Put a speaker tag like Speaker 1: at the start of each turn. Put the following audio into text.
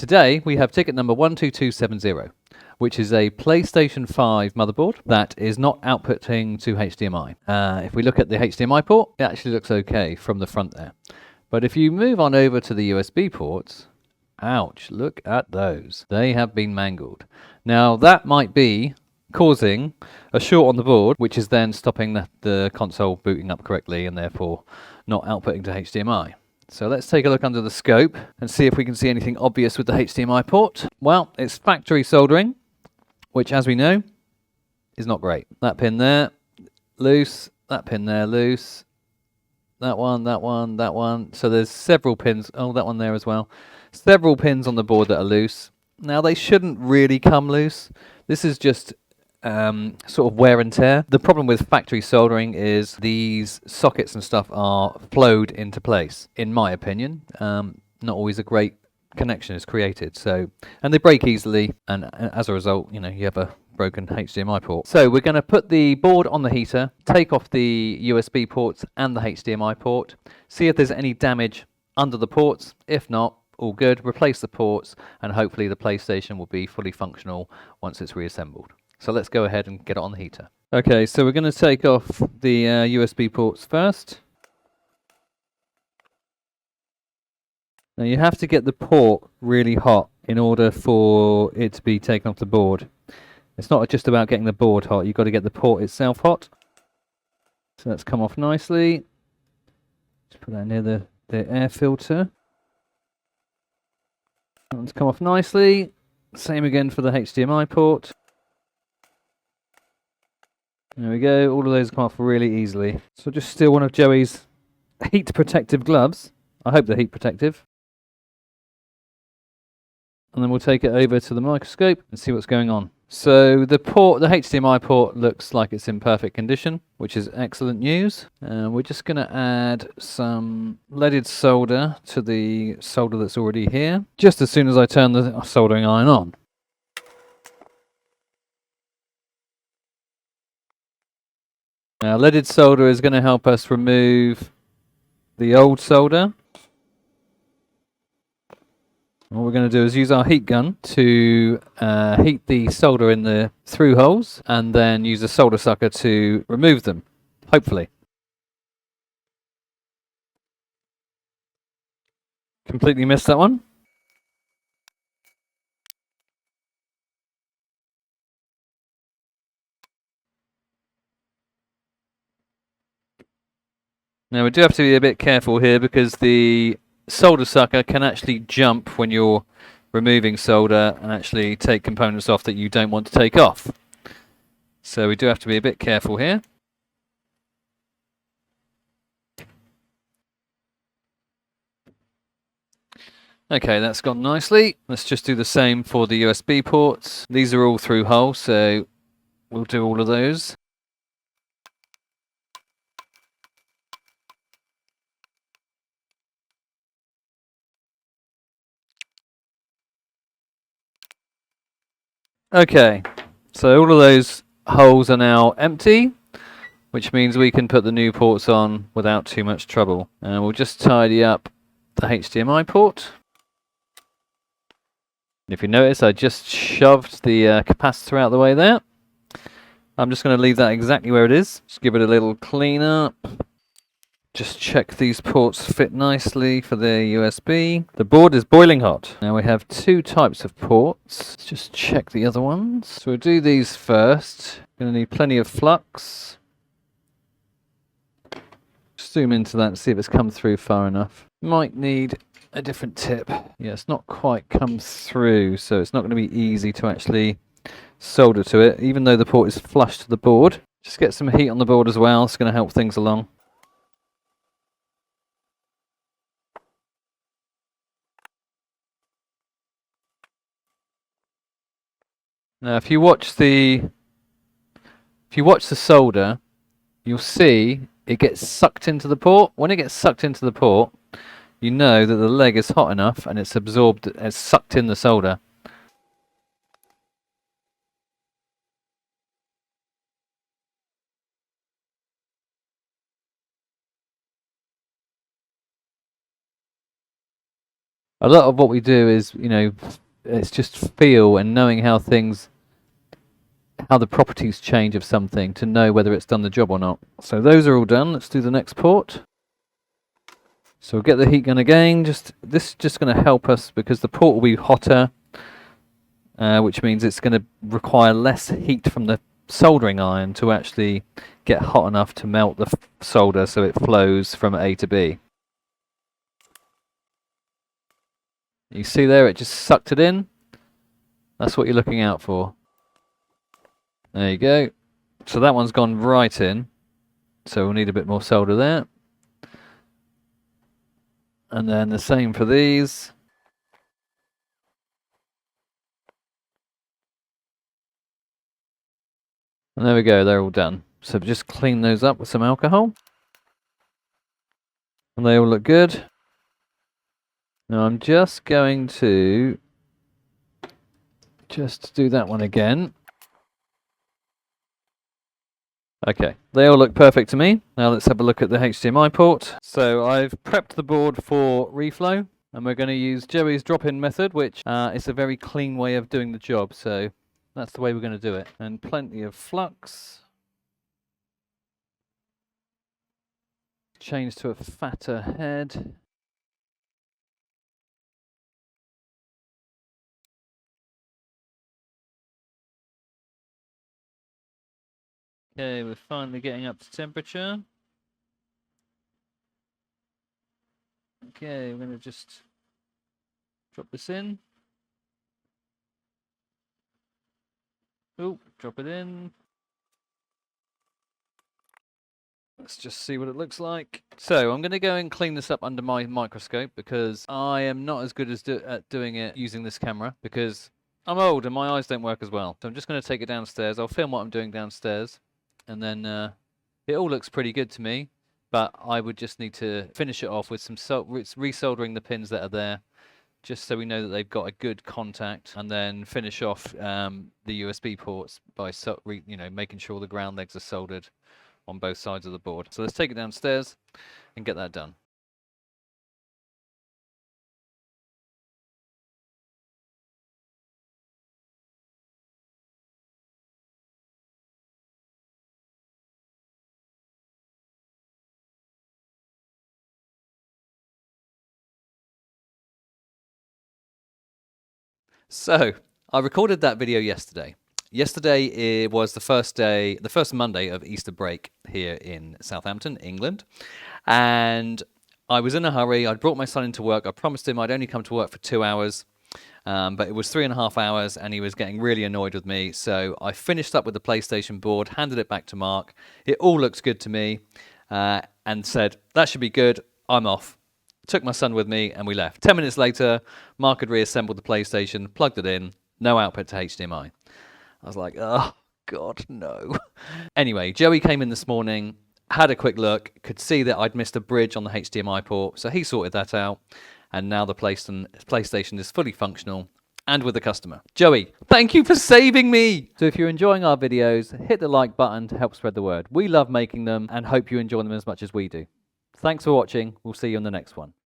Speaker 1: today we have ticket number 12270, which is a PlayStation 5 motherboard that is not outputting to HDMI. If we look at the HDMI port, it actually looks okay from the front there. But if you move on over to the USB ports, ouch, look at those. They have been mangled. Now that might be causing a short on the board, which is then stopping the console booting up correctly and therefore not outputting to HDMI. So let's take a look under the scope and see if we can see anything obvious with the HDMI port. Well, it's factory soldering, which as we know is not great. That pin there, loose, that pin there, loose, that one, that one, that one. So there's several pins, oh that one there as well. Several pins on the board that are loose. Now they shouldn't really come loose. This is just sort of wear and tear. The problem with factory soldering is these sockets and stuff are flowed into place, in my opinion. Not always a great connection is created, so, and they break easily, and as a result, you know, you have a broken HDMI port. So we're going to put the board on the heater, take off the USB ports and the HDMI port, see if there's any damage under the ports. If not, all good, replace the ports, and hopefully the PlayStation will be fully functional once it's reassembled. So let's go ahead and get it on the heater. Okay, so we're going to take off the USB ports first. Now you have to get the port really hot in order for it to be taken off the board. It's not just about getting the board hot, you've got to get the port itself hot. So that's come off nicely. Just put that near the air filter. That one's come off nicely. Same again for the HDMI port. There we go, all of those come off really easily. So just steal one of Joey's heat protective gloves. I hope they're heat protective. And then we'll take it over to the microscope and see what's going on. So the HDMI port looks like it's in perfect condition, which is excellent news. We're just going to add some leaded solder to the solder that's already here, just as soon as I turn the soldering iron on. Now, leaded solder is going to help us remove the old solder. What we're going to do is use our heat gun to heat the solder in the through holes and then use a solder sucker to remove them, hopefully. Completely missed that one. Now we do have to be a bit careful here because the solder sucker can actually jump when you're removing solder and actually take components off that you don't want to take off. So we do have to be a bit careful here. Okay, that's gone nicely. Let's just do the same for the USB ports. These are all through holes, so we'll do all of those. Okay, so all of those holes are now empty, which means we can put the new ports on without too much trouble. And we'll just tidy up the HDMI port. If you notice, I just shoved the capacitor out of the way there. I'm just going to leave that exactly where it is. Just give it a little clean up. Just check these ports fit nicely for the USB. The board is boiling hot. Now we have two types of ports. Let's just check the other ones. So we'll do these first. Going to need plenty of flux. Zoom into that and see if it's come through far enough. Might need a different tip. Yeah, it's not quite come through, so it's not going to be easy to actually solder to it, even though the port is flush to the board. Just get some heat on the board as well. It's going to help things along. Now, if you watch the solder, you'll see it gets sucked into the port. When it gets sucked into the port, you know that the leg is hot enough and it's absorbed, it's sucked in the solder. A lot of what we do is, you know, it's just feel and knowing how things, how the properties change of something to know whether it's done the job or not. So those are all done. Let's do the next port. So we'll get the heat gun again. This is just going to help us because the port will be hotter, which means it's going to require less heat from the soldering iron to actually get hot enough to melt the solder so it flows from A to B. You see there, it just sucked it in. That's what you're looking out for. There you go. So that one's gone right in. So we'll need a bit more solder there. And then the same for these. And there we go, they're all done. So just clean those up with some alcohol. And they all look good. Now I'm just going to do that one again. Okay, they all look perfect to me. Now let's have a look at the HDMI port. So I've prepped the board for reflow, and we're going to use Joey's drop-in method, which is a very clean way of doing the job. So that's the way we're going to do it. And plenty of flux. Change to a fatter head. Okay, we're finally getting up to temperature. Okay, we're going to just drop this in. Oh, drop it in. Let's just see what it looks like. So I'm going to go and clean this up under my microscope because I am not as good as at doing it using this camera because I'm old and my eyes don't work as well. So I'm just going to take it downstairs. I'll film what I'm doing downstairs, and then it all looks pretty good to me, but I would just need to finish it off with some resoldering the pins that are there, just so we know that they've got a good contact, and then finish off the USB ports by making sure the ground legs are soldered on both sides of the board. So let's take it downstairs and get that done. So I recorded that video yesterday. Yesterday it was the first Monday of Easter break here in Southampton, England. And I was in a hurry. I'd brought my son into work. I promised him I'd only come to work for 2 hours. But it was 3.5 hours and he was getting really annoyed with me. So I finished up with the PlayStation board, handed it back to Mark. It all looks good to me, and said, that should be good. I'm off. Took my son with me and we left. 10 minutes later, Mark had reassembled the PlayStation, plugged it in, no output to HDMI. I was like, oh, God, no. Anyway, Joey came in this morning, had a quick look, could see that I'd missed a bridge on the HDMI port, so he sorted that out. And now the PlayStation is fully functional and with the customer. Joey, thank you for saving me! So if you're enjoying our videos, hit the like button to help spread the word. We love making them and hope you enjoy them as much as we do. Thanks for watching. We'll see you on the next one.